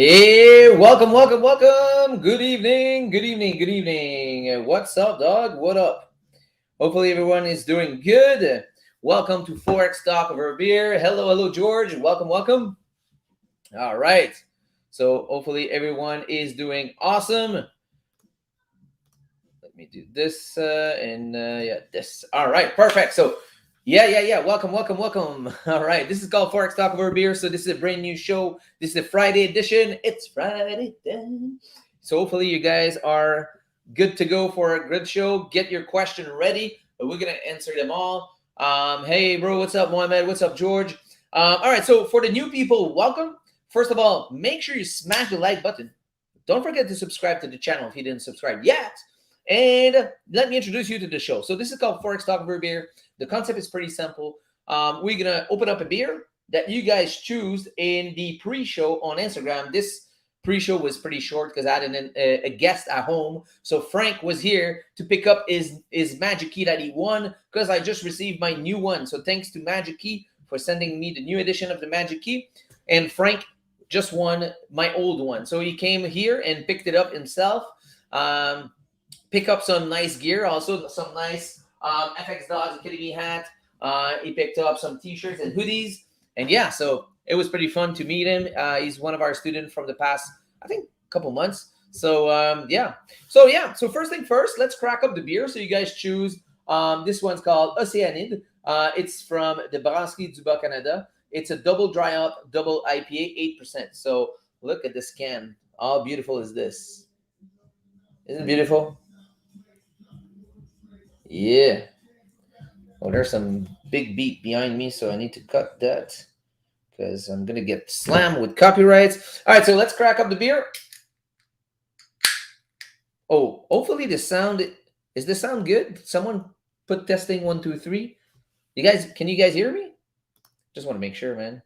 Hey, welcome. Good evening. What's up, dog? What up? Hopefully, everyone is doing good. Welcome to Forex Talk Over Beer. Hello, George. Welcome. All right. So, hopefully, everyone is doing awesome. Let me do this this. All right, perfect. So, yeah. Welcome. All right, this is called Forex Talk Over Beer. So this is a brand new show. This is the Friday edition. It's Friday then. So hopefully you guys are good to go for a good show. Get your question ready. We're gonna answer them all. Hey, bro, what's up, Mohammed? What's up, George? All right. So for the new people, welcome. First of all, make sure you smash the like button. Don't forget to subscribe to the channel if you didn't subscribe yet. And let me introduce you to the show. So this is called Forex Talk Over Beer. The concept is pretty simple. We're gonna open up a beer that you guys choose in the pre-show on Instagram. This pre-show was pretty short because I had a guest at home. So Frank was here to pick up his Magic Key that he won because I just received my new one. So thanks to Magic Key for sending me the new edition of the Magic Key. And Frank just won my old one. So he came here and picked it up himself. Pick up some nice gear, also some nice FX Dogs Academy hat. He picked up some t-shirts and hoodies. And yeah, so it was pretty fun to meet him. He's one of our students from the past, I think, couple months. So So first thing first, let's crack up the beer. So you guys choose. This one's called Océanide. It's from the Brasserie du Bas Canada. It's a double dry up, double IPA, 8%. So look at this can. How beautiful is this? Isn't it beautiful? Yeah. Oh, there's some big beat behind me, so I need to cut that because I'm gonna get slammed with copyrights. All right, so let's crack up the beer. Oh, hopefully the sound is the sound good. Someone put testing 1, 2, 3. Can you guys hear me? Just want to make sure, man.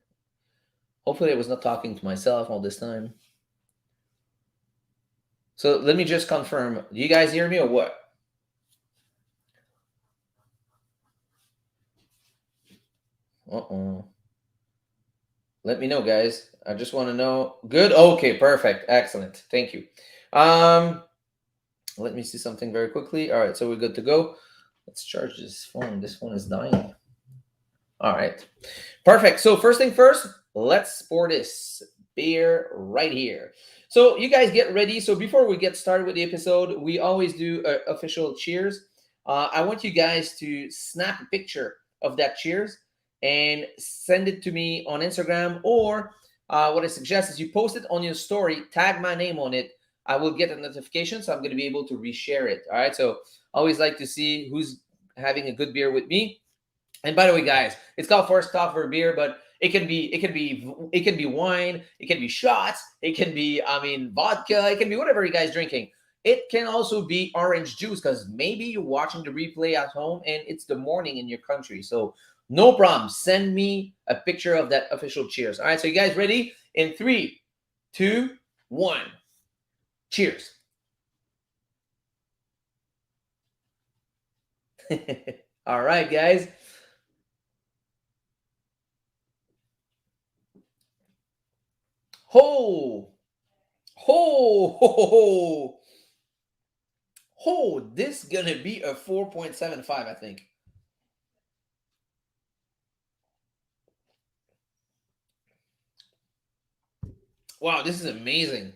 Hopefully I was not talking to myself all this time. So let me just confirm. Do you guys hear me or what? Uh-oh. Let me know, guys. I just want to know. Good. Okay, perfect. Excellent. Thank you. Let me see something very quickly. All right, so we're good to go. Let's charge this phone. This phone is dying. All right. Perfect. So first thing first, let's pour this beer right here. So you guys get ready. So before we get started with the episode, we always do an official cheers. I want you guys to snap a picture of that cheers and send it to me on Instagram, or what I suggest is you post it on your story, tag my name on it. I will get a notification, so I'm going to be able to reshare it. All right. So I always like to see who's having a good beer with me. And by the way, guys, it's called First Talk for Beer, but it can be wine, it can be shots, it can be vodka, it can be whatever you guys drinking. It can also be orange juice because maybe you're watching the replay at home and it's the morning in your country. So no problem. Send me a picture of that official cheers. All right, so you guys ready? In 3, 2, 1. Cheers. All right, guys. Ho! Ho! Ho! Ho! Ho! Oh, this gonna be a 4.75, I think. Wow, this is amazing.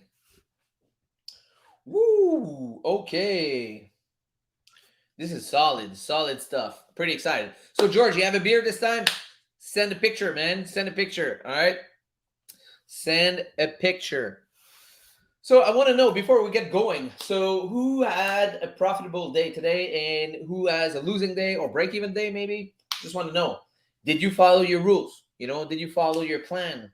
Woo! Okay. This is solid stuff. Pretty excited. So, George, you have a beer this time? Send a picture, man. Send a picture. All right. Send a picture. So, I want to know before we get going. So, who had a profitable day today and who has a losing day or break even day, maybe? Just want to know. Did you follow your rules? Did you follow your plan?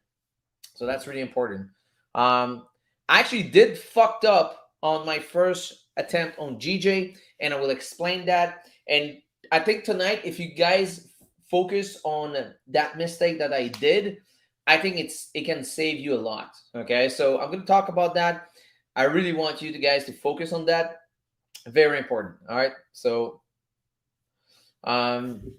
So that's really important. I actually did fucked up on my first attempt on GJ, and I will explain that. And I think tonight, if you guys focus on that mistake that I did, I think it can save you a lot. Okay, so I'm gonna talk about that. I really want you guys to focus on that. Very important. All right. So um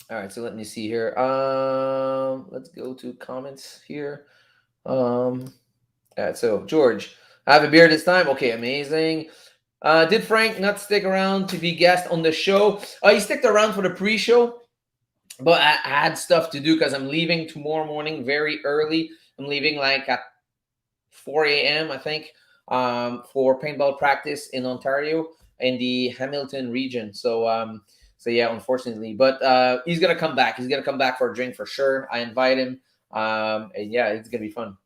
all right, so let me see here. Let's go to comments here. Um So George, I have a beer this time. Okay, amazing. Did Frank not stick around to be guest on the show? He stuck around for the pre-show, but I had stuff to do because I'm leaving tomorrow morning very early. I'm leaving like at 4 a.m. I think, for paintball practice in Ontario in the Hamilton region. So yeah, unfortunately, but he's gonna come back. He's gonna come back for a drink for sure. I invite him, and yeah, it's gonna be fun.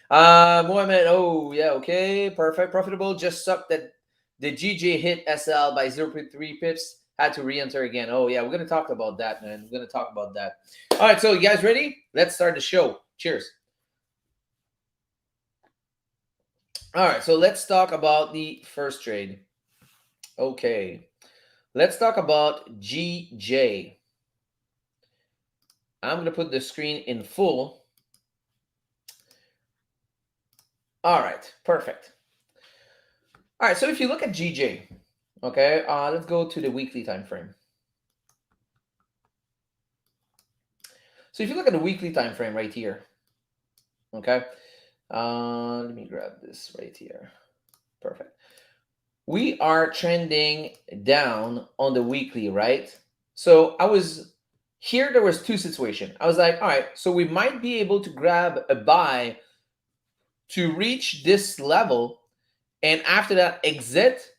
Mohammed, oh yeah, okay, perfect, profitable. Just sucked that the GJ hit SL by 0.3 pips. Had to re-enter again. Oh yeah, we're gonna talk about that, man. We're gonna talk about that. All right, so you guys ready? Let's start the show. Cheers. All right, so let's talk about the first trade. Okay, let's talk about GJ. I'm gonna put the screen in full. All right, perfect. All right, so if you look at GJ, okay, let's go to the weekly time frame. So if you look at the weekly time frame right here, okay, let me grab this right here. Perfect. We are trending down on the weekly, right? So I was here. There was two situations. I was like, all right, so we might be able to grab a buy to reach this level, and after that, exit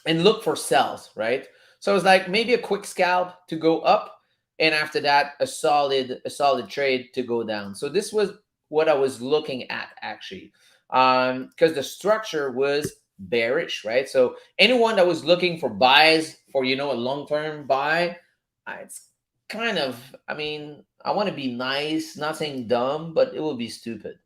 and look for sells, right? So it was like maybe a quick scalp to go up, and after that, a solid trade to go down. So this was what I was looking at actually, because the structure was bearish, right? So anyone that was looking for buys for a long term buy, it's kind of, I mean, I want to be nice, not saying dumb, but it will be stupid.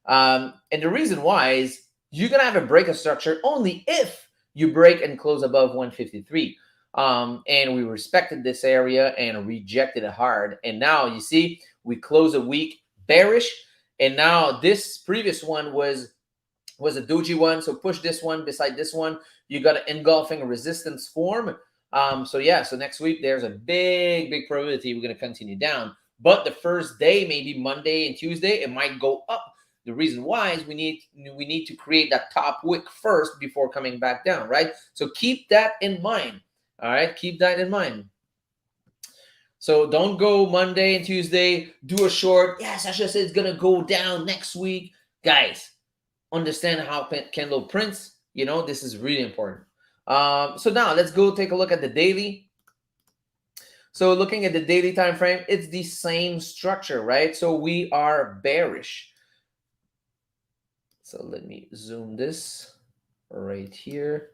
And the reason why is you're gonna have a break of structure only if you break and close above 153. And we respected this area and rejected it hard. And now you see we close a week bearish. And now this previous one was a doji one. So push this one beside this one. You got an engulfing resistance form. So yeah, so next week there's a big probability we're gonna continue down. But the first day, maybe Monday and Tuesday, it might go up. The reason why is we need to create that top wick first before coming back down, right? So keep that in mind. All right, keep that in mind. So don't go Monday and Tuesday, do a short. Yeah, Sasha said it's gonna go down next week. Guys, understand how candle prints. This is really important. So now let's go take a look at the daily. So looking at the daily time frame, it's the same structure, right? So we are bearish. So let me zoom this right here.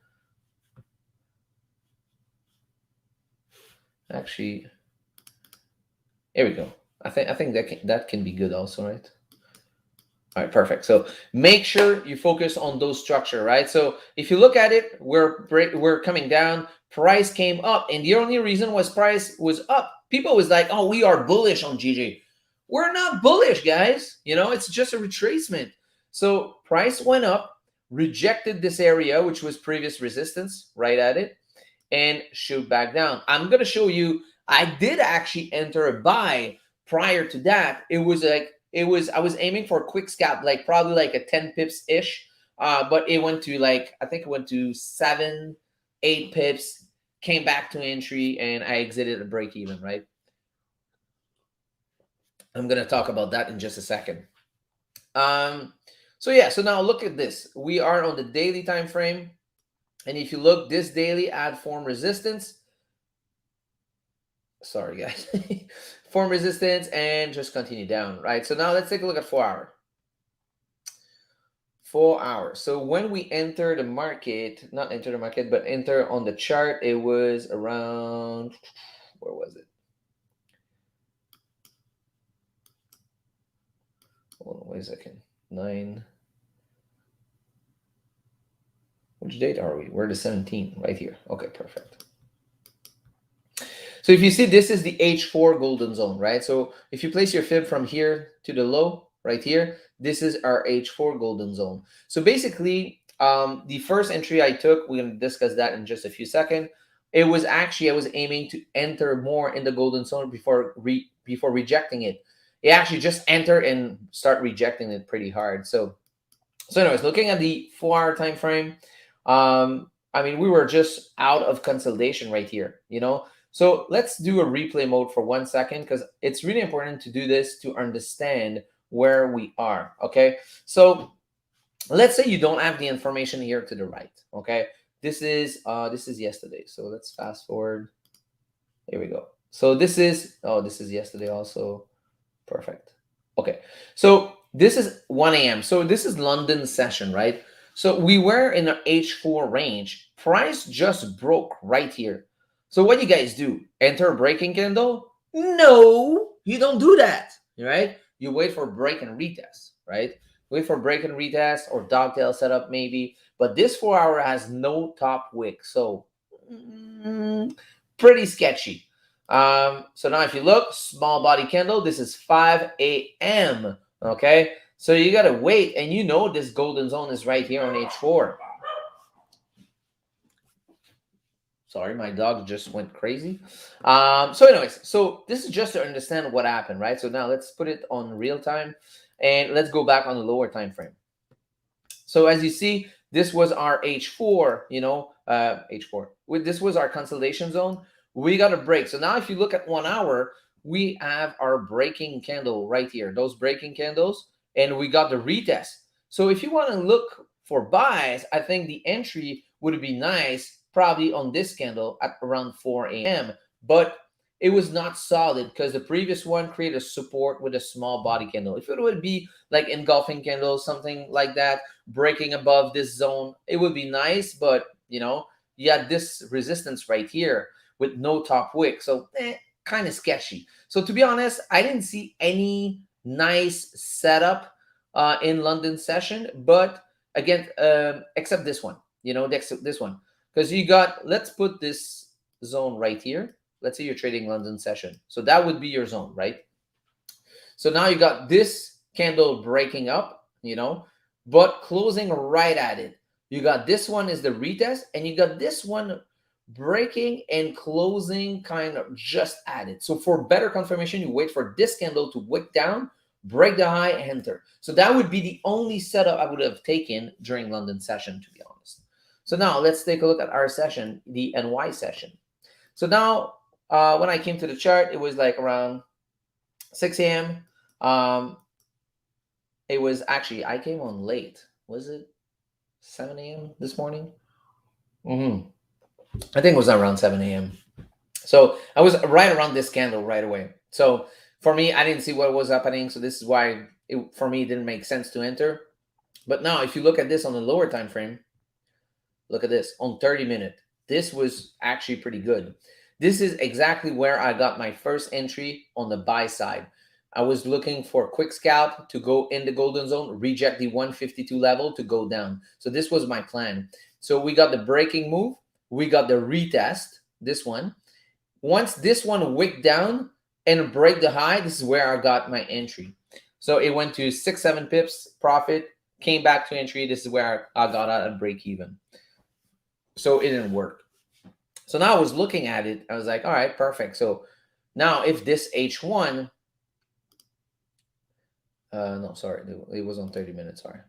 Actually, here we go. I think that can be good also, right? All right, perfect. So make sure you focus on those structure, right? So if you look at it, we're coming down. Price came up, and the only reason was price was up. People was like, "Oh, we are bullish on GG." We're not bullish, guys. It's just a retracement. So price went up, rejected this area, which was previous resistance, right at it, and shoot back down. I'm gonna show you. I did actually enter a buy prior to that. I was aiming for a quick scalp, like probably like a 10 pips ish. But it went to I think it went to 7, 8 pips, came back to entry, and I exited a break even, right? I'm gonna talk about that in just a second. So yeah, so now look at this. We are on the daily time frame. And if you look, this daily add form resistance. Sorry, guys. Form resistance and just continue down, right? So now let's take a look at 4 hour. 4 hours. So when we enter the market, not enter the market, but enter on the chart, it was around, where was it? Hold on, wait a second. 9. Which date are we? We're the 17th, right here. Okay, perfect. So if you see, this is the H4 golden zone, right? So if you place your fib from here to the low, right here, this is our H4 golden zone. So basically, the first entry I took, we're going to discuss that in just a few seconds. It was actually, I was aiming to enter more in the golden zone before rejecting it. it actually just entered and start rejecting it pretty hard. So anyways, looking at the 4-hour time frame, I mean, we were just out of consolidation right here, you know. So let's do a replay mode for 1 second, because it's really important to do this to understand where we are. Okay, so let's say you don't have the information here to the right. Okay, this is yesterday. So let's fast forward. Here we go. So this is yesterday also. Perfect. Okay, so this is 1 a.m. So this is London session, right? So we were in the H4 range. Price just broke right here. So what you guys do? Enter a breaking candle? No, you don't do that, right? You wait for break and retest, right? Wait for break and retest or dogtail setup maybe. But this 4-hour has no top wick, so pretty sketchy. So now if you look, small body candle, this is 5 a.m. Okay, so you gotta wait, and you know this golden zone is right here on H4. Sorry, my dog just went crazy. So anyways, so this is just to understand what happened, right? So now let's put it on real time, and let's go back on the lower time frame. So as you see, this was our H4, you know, H4. This was our consolidation zone. We got a break. So now if you look at 1 hour, we have our breaking candle right here, those breaking candles, and we got the retest. So if you want to look for buys, I think the entry would be nice, probably on this candle at around 4 a.m. But it was not solid because the previous one created a support with a small body candle. If it would be like engulfing candle, something like that, breaking above this zone, it would be nice. But you know, you had this resistance right here with no top wick, so kind of sketchy. So to be honest, I didn't see any nice setup in London session, but again, except this one, you know, this one, because you got, let's put this zone right here. Let's say you're trading London session, so that would be your zone, right? So now you got this candle breaking up, you know, but closing right at it. You got this one is the retest, and you got this one breaking and closing kind of just at it. So for better confirmation, you wait for this candle to wick down, break the high, enter. So that would be the only setup I would have taken during London session, to be honest. So now let's take a look at our session, the NY session. So now when I came to the chart, it was like around 6 a.m. It was actually, I came on late. Was it 7 a.m. this morning? I think it was around 7 a.m. So I was right around this candle right away. So for me, I didn't see what was happening. So this is why for me, it didn't make sense to enter. But now if you look at this on the lower time frame, look at this on 30-minute. This was actually pretty good. This is exactly where I got my first entry on the buy side. I was looking for a quick scalp to go in the golden zone, reject the 152 level to go down. So this was my plan. So we got the breaking move. We got the retest, this one. Once this one wicked down and break the high, this is where I got my entry. So it went to 6-7 pips profit, came back to entry. This is where I got out at break even. So it didn't work. So now I was looking at it. I was like, all right, perfect. So now if this H1, no, sorry, it was on 30 minutes. Sorry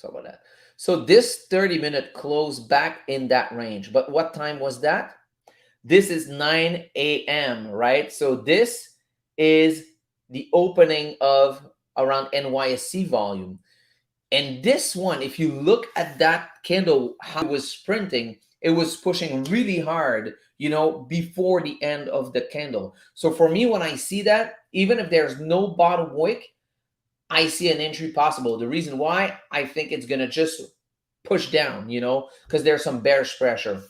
about that. So this 30-minute closed back in that range. But what time was that? This is 9 a.m., right? So this is the opening of around NYSE volume. And this one, if you look at that candle, how it was sprinting, it was pushing really hard, you know, before the end of the candle. So for me, when I see that, even if there's no bottom wick, I see an entry possible. The reason why, I think it's going to just push down, you know, because there's some bearish pressure.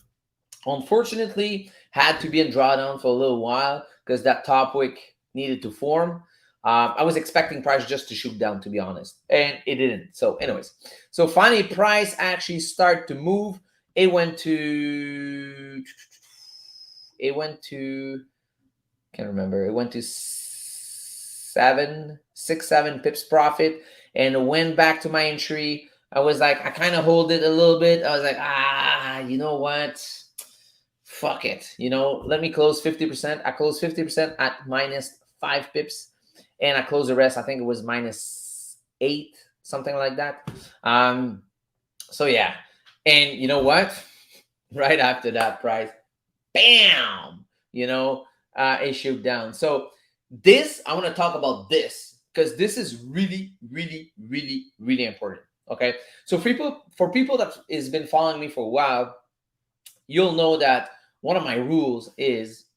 Unfortunately, had to be in drawdown for a little while because that top wick needed to form. I was expecting price just to shoot down, to be honest, and it didn't. So anyways, so finally price actually start to move. It went to, can't remember. It went to 6-7 pips profit and went back to my entry. I was like, I kind of hold it a little bit. I was like, you know what? Fuck it. You know, let me close 50%. I closed 50% at minus 5 pips. and I closed the rest. I think it was -8, something like that. So yeah, and you know what? Right after that price, bam, it shoot down. So this, I want to talk about this because this is really, really, really, really important. Okay, so for people that has been following me for a while, you'll know that one of my rules is,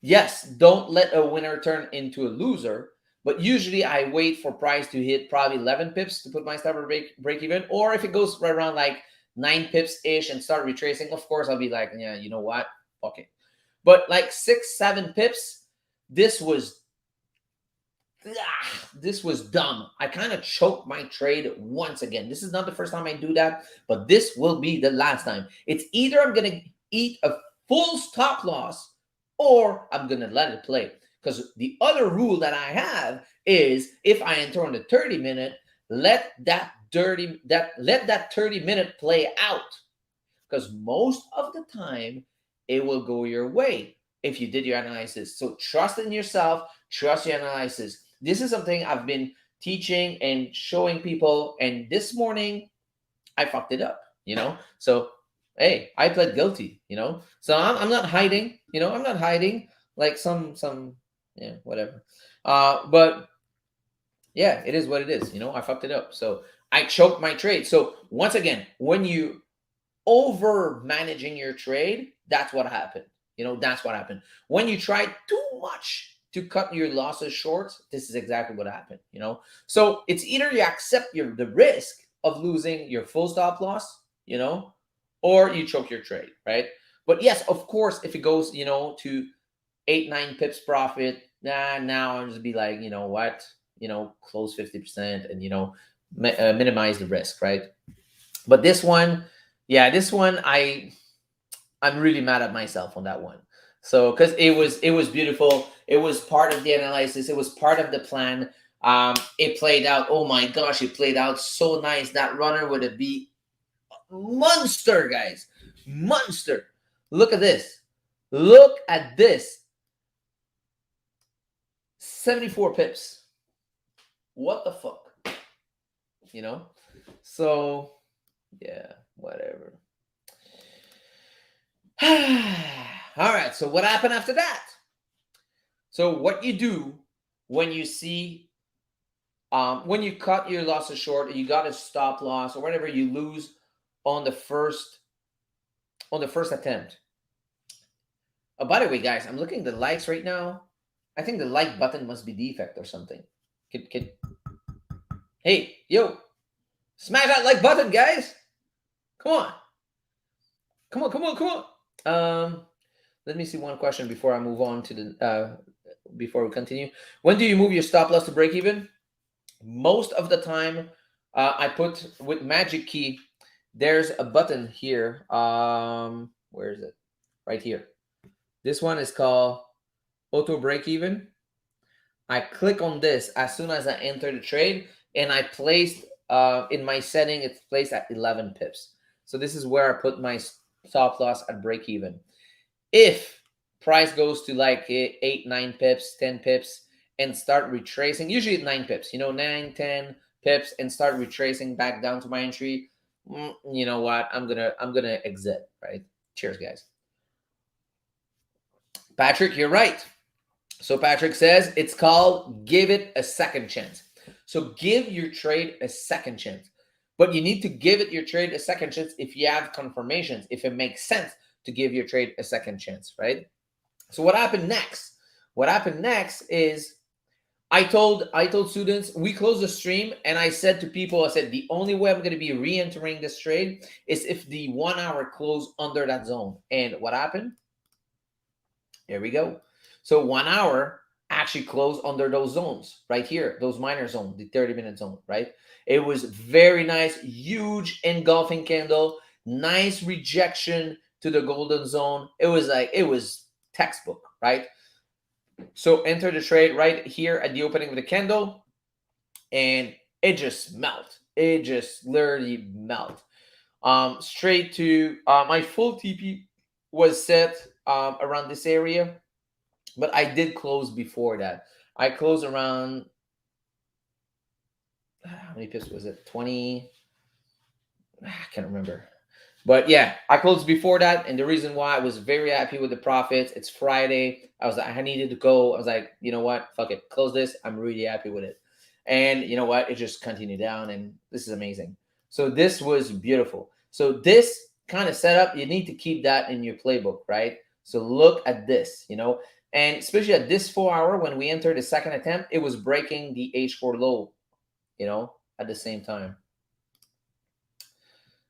yes, don't let a winner turn into a loser. But usually I wait for price to hit probably 11 pips to put my stop break even. Or if it goes right around like 9 pips ish and start retracing, of course, I'll be like, yeah, you know what? Okay. But like 6, 7 pips, this was this was dumb. I kind of choked my trade once again. This is not the first time I do that, but this will be the last time. It's either I'm going to eat a full stop loss or I'm going to let it play. Because the other rule that I have is if I enter on the 30-minute, let that 30-minute play out. Because most of the time it will go your way if you did your analysis. So trust in yourself, trust your analysis. This is something I've been teaching and showing people, and this morning I fucked it up. So hey, I pled guilty. So I'm not hiding, I'm not hiding like some yeah, whatever. But yeah, it is what it is. I fucked it up. So I choked my trade. So once again, when you over managing your trade, that's what happened. That's what happened. When you try too much to cut your losses short, this is exactly what happened. So it's either you accept the risk of losing your full stop loss, or you choke your trade, right? But yes, of course, if it goes, to 8, 9 pips profit, now I'll just be like, you know what, close 50% and minimize the risk, right? But this one, yeah, this one I'm really mad at myself on that one. So because it was beautiful, it was part of the analysis, it was part of the plan. It played out. Oh my gosh, it played out so nice. That runner would have been monster, guys, monster. Look at this. Look at this. 74 pips. What the fuck? So yeah, whatever. All right, so what happened after that? So what you do when you see when you cut your losses short, or you got a stop loss or whatever, you lose on the first attempt. Oh, by the way, guys, I'm looking at the likes right now. I think the like button must be defect or something. Hey, yo, smash that like button, guys. Come on. Come on, come on, come on. Let me see one question before I move on to the before we continue. When do you move your stop loss to break even? Most of the time, I put with magic key. There's a button here. Where is it? Right here. This one is called auto break even. I click on this as soon as I enter the trade, and I placed in my setting, it's placed at 11 pips. So this is where I put my stop loss at break even. If price goes to like 8, 9 pips, 10 pips, and start retracing, usually 9 pips, 9, 10 pips, and start retracing back down to my entry, you know what? I'm gonna exit, right? Cheers, guys. Patrick, you're right. So Patrick says it's called give it a second chance. So give your trade a second chance. But you need to give it your trade a second chance if you have confirmations, if it makes sense to give your trade a second chance, right? So what happened next? What happened next is I told students, we closed the stream, and I said to people, I said, the only way I'm going to be re-entering this trade is if the 1 hour close under that zone. And what happened? Here we go. So 1 hour actually closed under those zones right here, those minor zone, the 30-minute zone, right? It was very nice, huge engulfing candle, nice rejection to the golden zone. It was textbook, right? So enter the trade right here at the opening of the candle, and it just melt. It just literally melt. Straight to my full TP was set around this area, but I did close before that. I closed around, how many pips was it? 20. I can't remember. But yeah, I closed before that, and the reason why I was very happy with the profits. It's Friday. I was like, I needed to go. I was like, you know what? Fuck it, close this. I'm really happy with it. And you know what? It just continued down, and this is amazing. So this was beautiful. So this kind of setup, you need to keep that in your playbook, right? So look at this, and especially at this 4 hour when we entered the second attempt, it was breaking the H4 low, at the same time.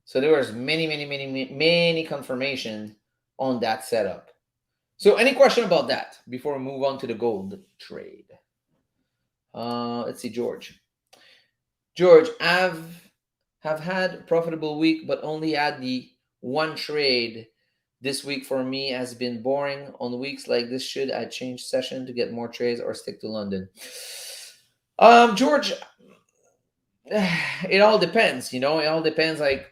So there was many confirmation on that setup. So any question about that before we move on to the gold trade? Let's see, George. George, have had a profitable week, but only had the one trade. This week for me has been boring. On weeks like this, should I change session to get more trades or stick to London? George, it all depends. It all depends. Like,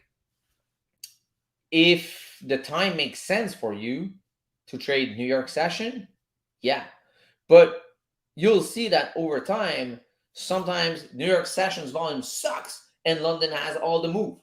if the time makes sense for you to trade New York session, yeah. But you'll see that over time, sometimes New York sessions volume sucks and London has all the move.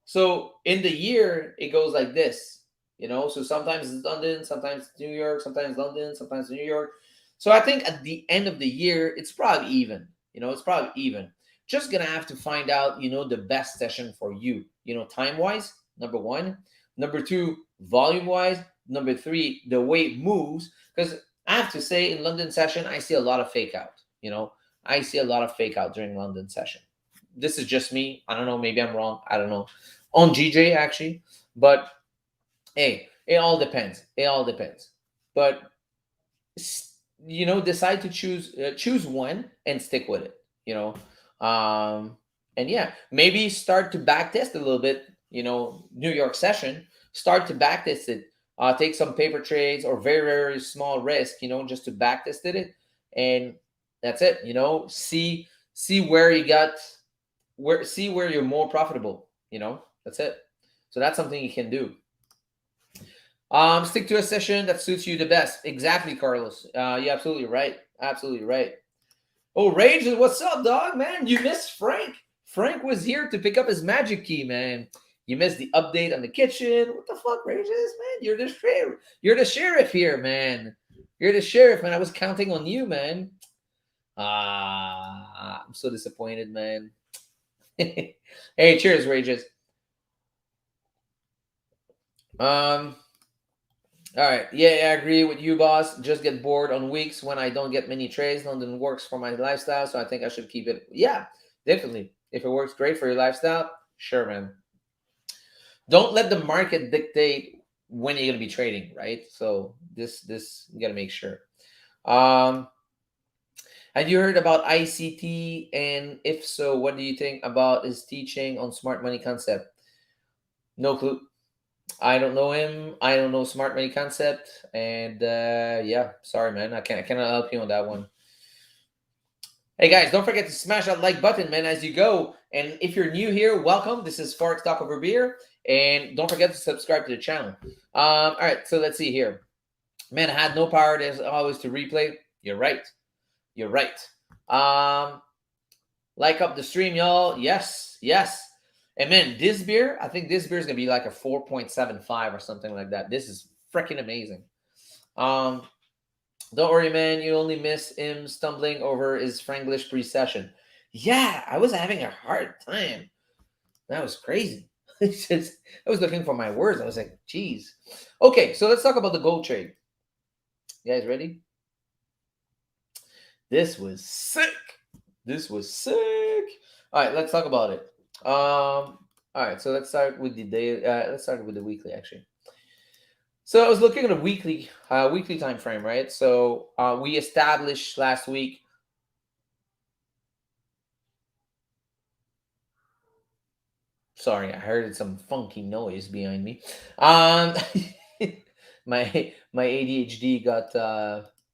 So in the year, it goes like this, So sometimes it's London, sometimes it's New York, sometimes London, sometimes New York. So I think at the end of the year, it's probably even. It's probably even. Just gonna have to find out, the best session for you. Time wise, number one. Number two, volume wise. Number three, the way it moves. Because I have to say, in London session, I see a lot of fake out. I see a lot of fake out during London session. This is just me. I don't know. Maybe I'm wrong. I don't know. On GJ actually, but hey, it all depends. It all depends. But decide to choose one and stick with it. And yeah, maybe start to back test a little bit. New York session. Start to back test it. Take some paper trades or very very small risk. Just to back test it, and that's it. See where you got see where you're more profitable. That's it. So that's something you can do. Stick to a session that suits you the best. Exactly, Carlos. You're absolutely right. Absolutely right. Oh, Rage, what's up, dog, man? You missed Frank. Frank was here to pick up his magic key, man. You missed the update on the kitchen. What the fuck, Rages, man? You're the sheriff. You're the sheriff here, man. You're the sheriff, man. I was counting on you, man. I'm so disappointed, man. Hey, cheers, Rages. All right. Yeah, I agree with you, boss. Just get bored on weeks when I don't get many trades. London works for my lifestyle, so I think I should keep it. Yeah, definitely. If it works great for your lifestyle, sure, man. Don't let the market dictate when you're gonna be trading, right? So this you gotta make sure. Have you heard about ICT? And if so, what do you think about his teaching on smart money concept? No clue. I don't know him. I don't know smart money concept. And yeah, sorry, man. I cannot help you on that one. Hey guys, don't forget to smash that like button, man, as you go. And if you're new here, welcome. This is Forex Talk Over Beer. And don't forget to subscribe to the channel. All right, so let's see here. Man, I had no power as always to replay. You're right. You're right. Like up the stream, y'all. Yes, yes. And man, this beer, I think this beer is gonna be like a 4.75 or something like that. This is freaking amazing. Don't worry, man. You only miss him stumbling over his Franglish pre-session. Yeah, I was having a hard time. That was crazy. I was looking for my words. I was like, geez. Okay, so let's talk about the gold trade. You guys ready? This was sick. This was sick. All right, let's talk about it. All right, so let's start with the day. Let's start with the weekly, actually. So I was looking at a weekly time frame, right? So we established last week. Sorry, I heard some funky noise behind me. My ADHD got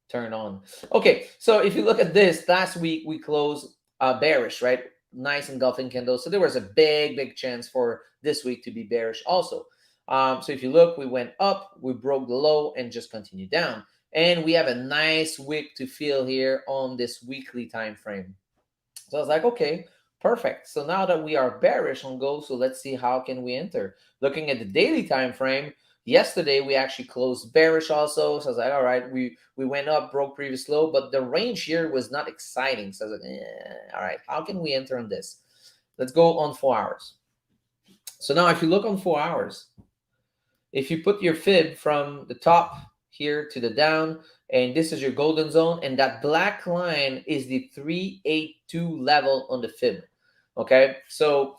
turned on. Okay, so if you look at this, last week we closed bearish, right? Nice engulfing candle. So there was a big chance for this week to be bearish also. So if you look, we went up, we broke the low, and just continued down. and we have a nice wick to fill here on this weekly time frame. So I was like, okay, perfect. So now that we are bearish on gold, so let's see how can we enter. Looking at the daily time frame, yesterday we actually closed bearish also. So I was like, all right, we went up, broke previous low, but the range here was not exciting. So I was like, all right, how can we enter on this? Let's go on 4 hours. So now if you look on 4 hours, if you put your fib from the top here to the down, and this is your golden zone, and that black line is the 382 level on the fib. Okay, so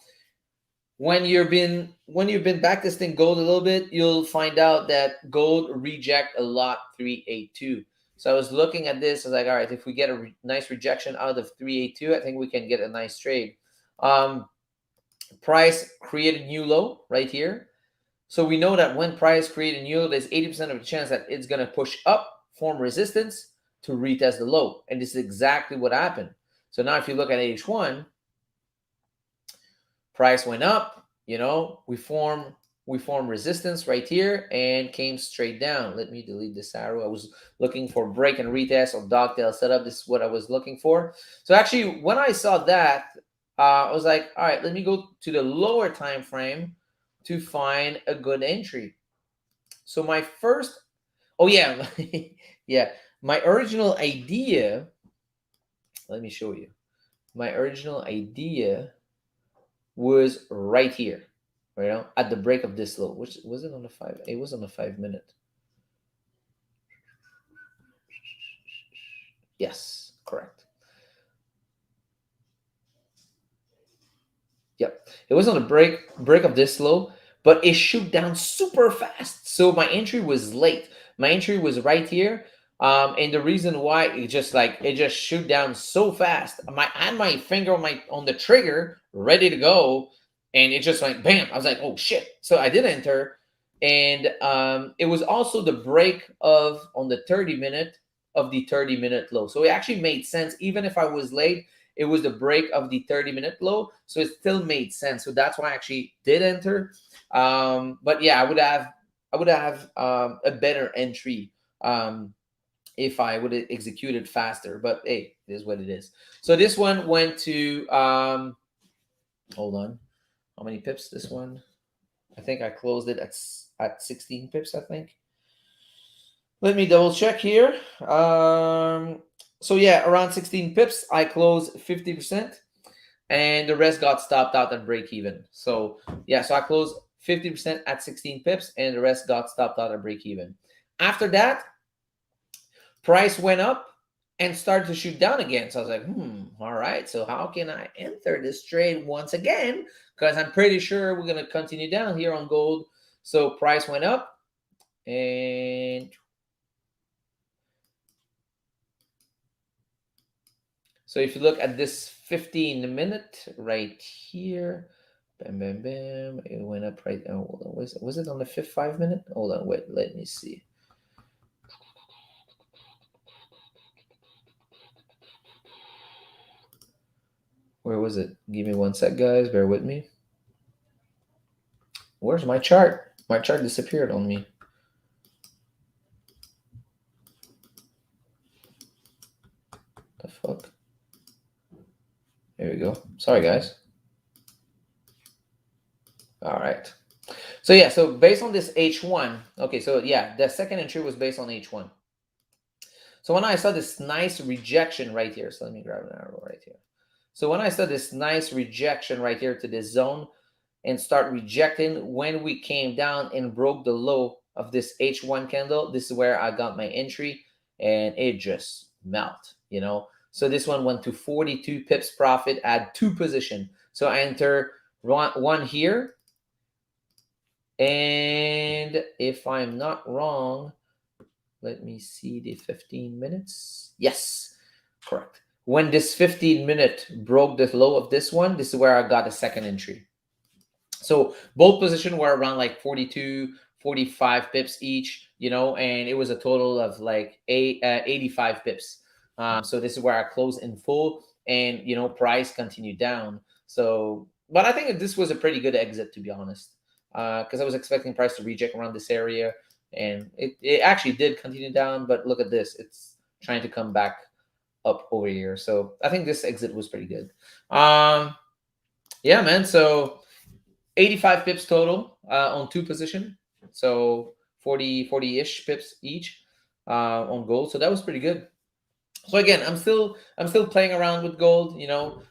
when you've been backtesting gold a little bit, you'll find out that gold reject a lot 382. So I was looking at this, I was like, all right, if we get a nice rejection out of 382, I think we can get a nice trade. Price created new low right here. So we know that when price creates a new low, there's 80% of the chance that it's going to push up, form resistance to retest the low. And this is exactly what happened. So now if you look at H1, price went up, we form resistance right here and came straight down. Let me delete this arrow. I was looking for break and retest or dogtail setup. This is what I was looking for. So actually, when I saw that, I was like, all right, let me go to the lower time frame to find a good entry. So my first, yeah, my original idea, let me show you. My original idea was right here, at the break of this low, which was it on the 5? It was on the 5-minute. Yes, correct. Yep, it was on the break of this low, but it shoot down super fast. So my entry was late. My entry was right here. And the reason why it just shoot down so fast. I had my finger on the trigger, ready to go, and it just went bam. I was like, oh shit. So I did enter. And it was also the break on the 30-minute of the 30-minute low. So it actually made sense, even if I was late. It was the break of the 30-minute low, so it still made sense. So that's why I actually did enter. But yeah, I would have a better entry if I would have executed faster. But hey, it is what it is. So this one went to hold on, how many pips? This one, I think I closed it at 16 pips. I think. Let me double check here. So yeah, around 16 pips, I closed 50%, and the rest got stopped out at break even. So yeah, so I closed 50% at 16 pips, and the rest got stopped out at break even. After that, price went up and started to shoot down again. So I was like, all right, so how can I enter this trade once again? Because I'm pretty sure we're going to continue down here on gold. So price went up, and so if you look at this 15-minute right here, bam, bam, bam, it went up right. Oh, hold on. Was it on the 5-minute? Hold on, wait, let me see. Where was it? Give me 1 sec, guys. Bear with me. Where's my chart? My chart disappeared on me. The fuck? There we go. Sorry, guys. All right. So yeah, so based on this H1, okay, so yeah, the second entry was based on H1. So when I saw this nice rejection right here, so let me grab an arrow right here. So when I saw this nice rejection right here to this zone and start rejecting, when we came down and broke the low of this H1 candle, this is where I got my entry, and it just melt, So this one went to 42 pips profit at 2 position. So I enter one here. And if I'm not wrong, let me see the 15 minutes. Yes, correct. When this 15-minute broke the low of this one, this is where I got a second entry. So both positions were around like 42, 45 pips each, and it was a total of like 85 pips. So this is where I closed in full, and price continued down. So, but I think this was a pretty good exit, to be honest, because I was expecting price to reject around this area. and it actually did continue down, but look at this, it's trying to come back up over here. So I think this exit was pretty good. Yeah, man. So 85 pips total on two position. So 40-ish pips each on gold. So that was pretty good. So again, I'm still playing around with gold.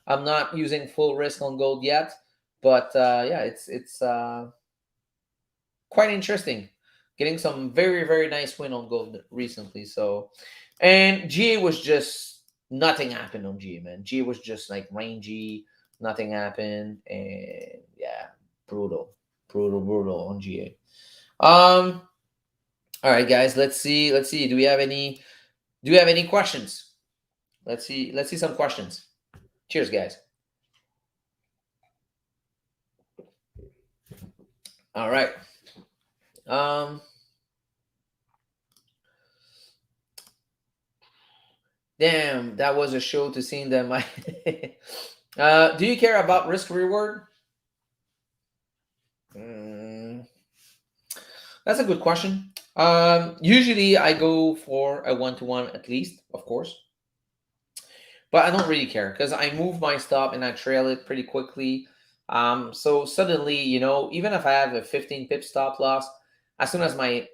I'm not using full risk on gold yet, but yeah, it's quite interesting. Getting some very very nice win on gold recently. So, and GA was just nothing happened on GA, man. GA was just like rangy, nothing happened, and yeah, brutal, brutal on GA. All right, guys, let's see. Let's see. Do we have any questions? Let's see. Let's see some questions. Cheers, guys. All right. Um. Damn, that was a show to see them. Do you care about risk reward? Mm, that's a good question. Usually I go for a 1-to-1 at least, of course, but I don't really care because I move my stop and I trail it pretty quickly. So suddenly, even if I have a 15 pip stop loss, as soon as my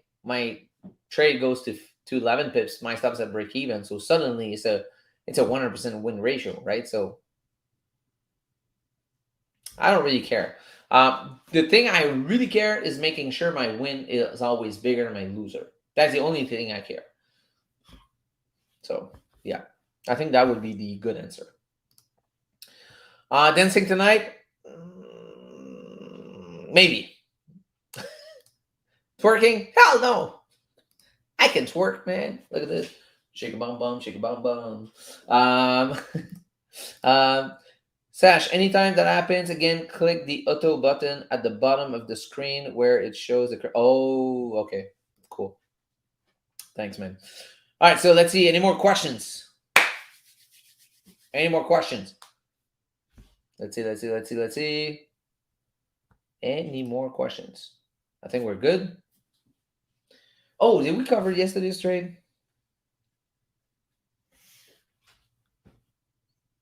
trade goes to 11 pips, my stop's at break even. So suddenly it's a 100% win ratio, right? So I don't really care. The thing I really care is making sure my win is always bigger than my loser. That's the only thing I care. So yeah, I think that would be the good answer. Dancing tonight, maybe. Twerking, hell no. I can twerk, man. Look at this. Shake a bum bum, shake a bum bum. Um, um, Sash, anytime that happens, again, click the auto button at the bottom of the screen where it shows the. Oh, okay. Cool. Thanks, man. All right, so let's see. Any more questions? Any more questions? Let's see. Any more questions? I think we're good. Oh, did we cover yesterday's trade?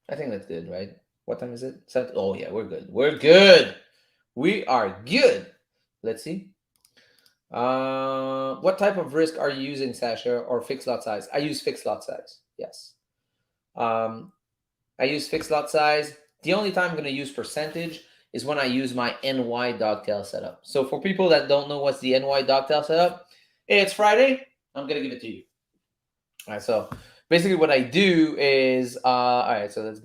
I think that's good, right? What time is it? Oh, yeah, we're good. We're good. We are good. Let's see. What type of risk are you using, Sasha, or fixed lot size? I use fixed lot size. Yes. Um, I use fixed lot size. The only time I'm going to use percentage is when I use my NY dogtail setup. So for people that don't know what's the NY dogtail setup, hey, it's Friday. I'm going to give it to you. All right. So basically what I do is, all right, so let's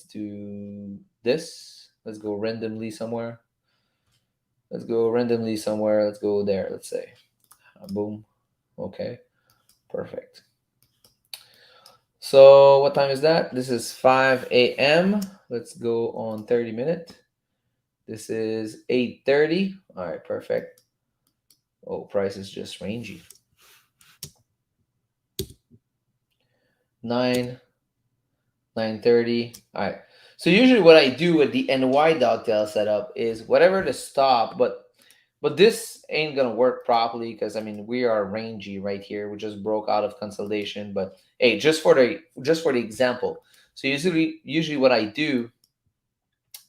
do this. Let's go randomly somewhere. Let's go randomly somewhere. Let's go there. Let's say, boom. Okay. Perfect. So what time is that? This is 5 a.m. Let's go on 30-minute. This is 8:30. All right, perfect. Oh, price is just rangy. 9:30. All right. So usually what I do with the NY dogtail setup is whatever the stop, but this ain't gonna work properly because I mean we are rangy right here. We just broke out of consolidation, but hey, just for the example. So usually what I do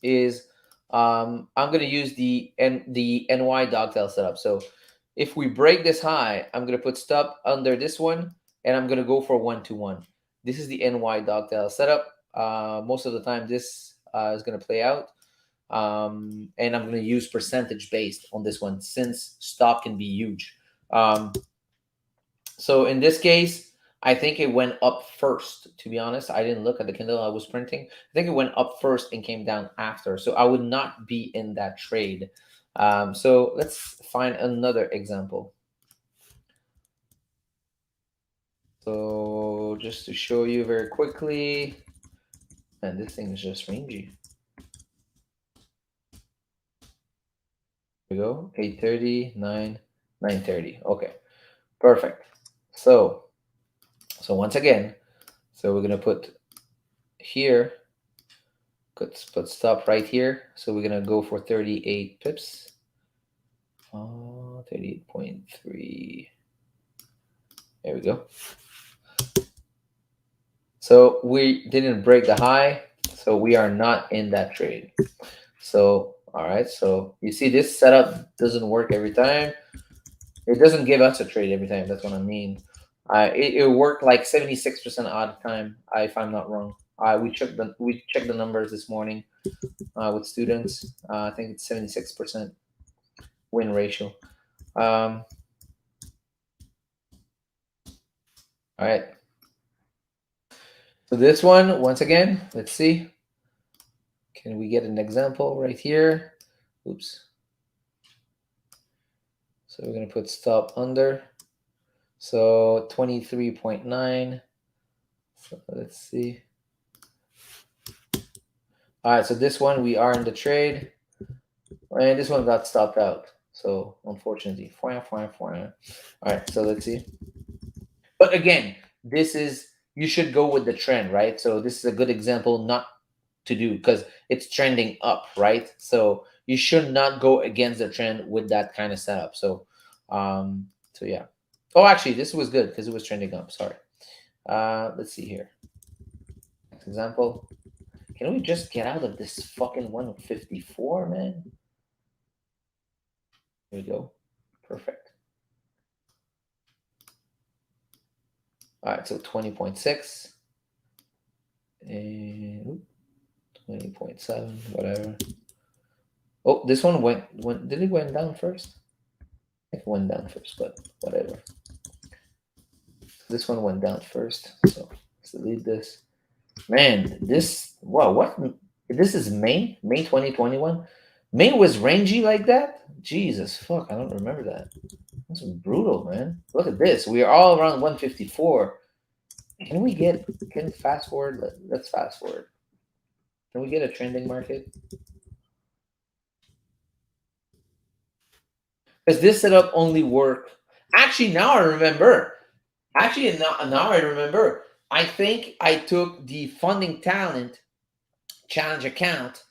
is I'm gonna use the NY dogtail setup. So if we break this high, I'm gonna put stop under this one, and I'm gonna go for 1-to-1. This is the NY dogtail setup. Most of the time, this is gonna play out. And I'm going to use percentage based on this one since stop can be huge. So in this case, I think it went up first. To be honest, I didn't look at the candle I was printing. I think it went up first and came down after. So I would not be in that trade. So let's find another example. So just to show you very quickly, and this thing is just rangy. Here we go, 8:30, 9:30. Okay, perfect. So once again, so we're gonna put here, put stop right here. So we're gonna go for 38 pips. 38.3. There we go. So we didn't break the high, so we are not in that trade. So, all right. So you see this setup doesn't work every time. It doesn't give us a trade every time. That's what I mean. It worked like 76% odd time, if I'm not wrong. We checked the numbers this morning with students. I think it's 76% win ratio. All right. So this one, once again, let's see. Can we get an example right here? Oops. So we're gonna put stop under. So 23.9. So let's see. All right, so this one we are in the trade, and this one got stopped out. So unfortunately, All right, so let's see. But again, this is you should go with the trend, right? So this is a good example not to do because it's trending up, right? So you should not go against the trend with that kind of setup. So yeah. Oh, actually, this was good because it was trending up. Sorry. Let's see here. Example. Can we just get out of this fucking 154, man? There we go. Perfect. All right, so 20.6 and 20.7, whatever. Oh, this one went did it went down first? I think it went down first, but whatever. This one went down first, so let's delete this. Man, this wow, what this is May 2021. May was rangy like that? Jesus fuck, I don't remember that. That's brutal, man. Look at this. We are all around 154. Can fast forward? Let's fast forward. Can we get a trending market? Because this setup only work. Actually, now I remember. Actually, now I remember. I think I took the funding talent challenge account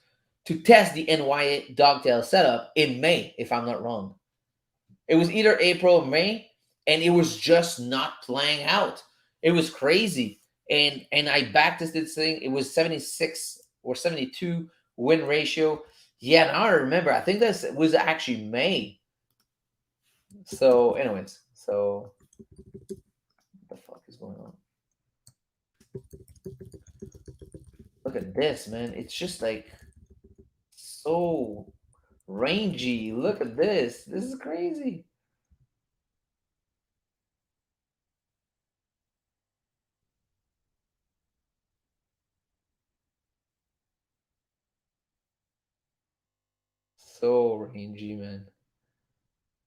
to test the NY dogtail setup in May, if I'm not wrong. It was either April or May, and it was just not playing out. It was crazy. And I backtested this thing. It was 76 or 72 win ratio. Yeah, now I remember. I think this was actually May. So, anyways, so what the fuck is going on? Look at this, man. It's just like so rangy. Look at this. This is crazy. So rangy, man.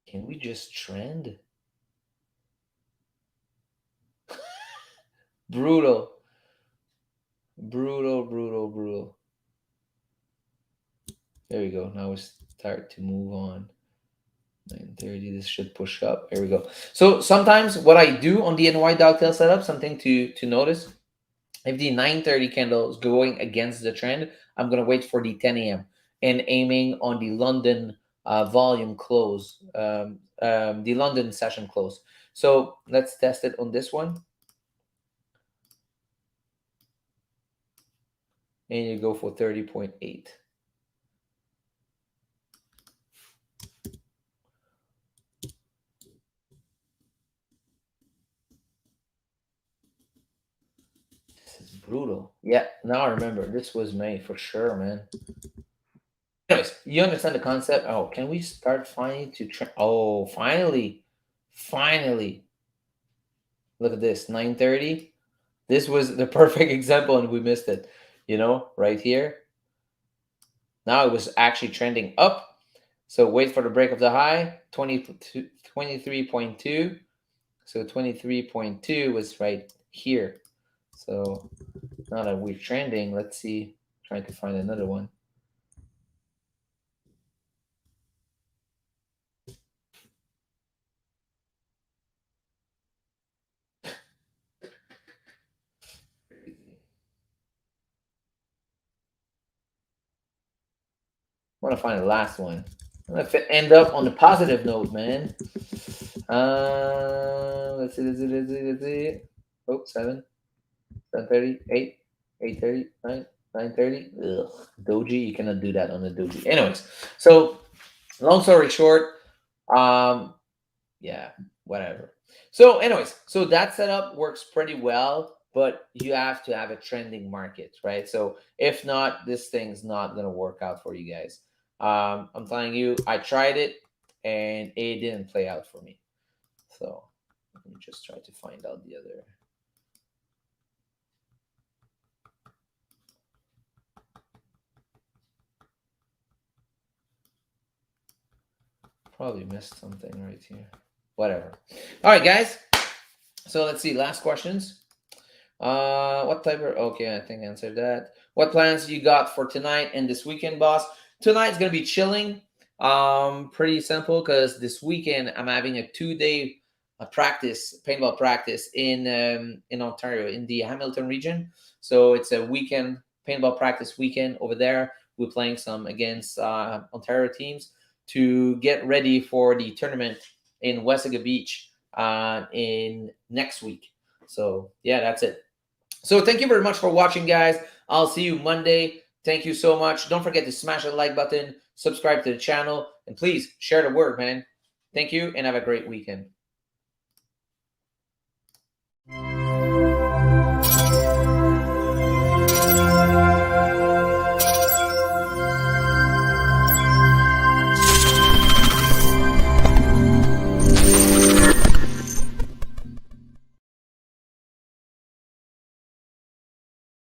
Can we just trend? Brutal. Brutal, brutal, brutal. There we go. Now we start to move on. 9:30. This should push up. Here we go. So sometimes what I do on the NY dogtail setup, something to notice, if the 9:30 candle is going against the trend, I'm gonna wait for the 10 a.m. and aiming on the London volume close, the London session close. So let's test it on this one, and you go for 30.8. This is brutal. Yeah, now I remember. This was May for sure, man. Anyways, you understand the concept. Oh, can we start finally to oh, finally. Look at this, 9:30. This was the perfect example, and we missed it. Right here. Now it was actually trending up. So wait for the break of the high, 23.2. So 23.2 was right here. So now that we're trending, let's see. Trying to find another one. I want to find the last one. Let's end up on a positive note, man. Let's see, let's see. Oh, 7, 7:30, 8, 8:30, 9, 9:30. Ugh, doji, you cannot do that on the doji. Anyways, so long story short, um, yeah, whatever. So, anyways, so that setup works pretty well, but you have to have a trending market, right? So, if not, this thing's not gonna work out for you guys. I'm telling you, I tried it and it didn't play out for me. So, let me just try to find out the other. Probably missed something right here. Whatever. All right, guys. So let's see. Last questions. What type of? Okay, I think I answered that. What plans you got for tonight and this weekend, boss? Tonight's gonna be chilling. Pretty simple because this weekend I'm having a 2 day practice, paintball practice in Ontario, in the Hamilton region. So it's a weekend paintball practice weekend over there. We're playing some against Ontario teams to get ready for the tournament in Wessaga Beach in next week. So yeah, that's it. So thank you very much for watching, guys. I'll see you Monday. Thank you so much. Don't forget to smash the like button, subscribe to the channel, and please share the word, man. Thank you, and have a great weekend.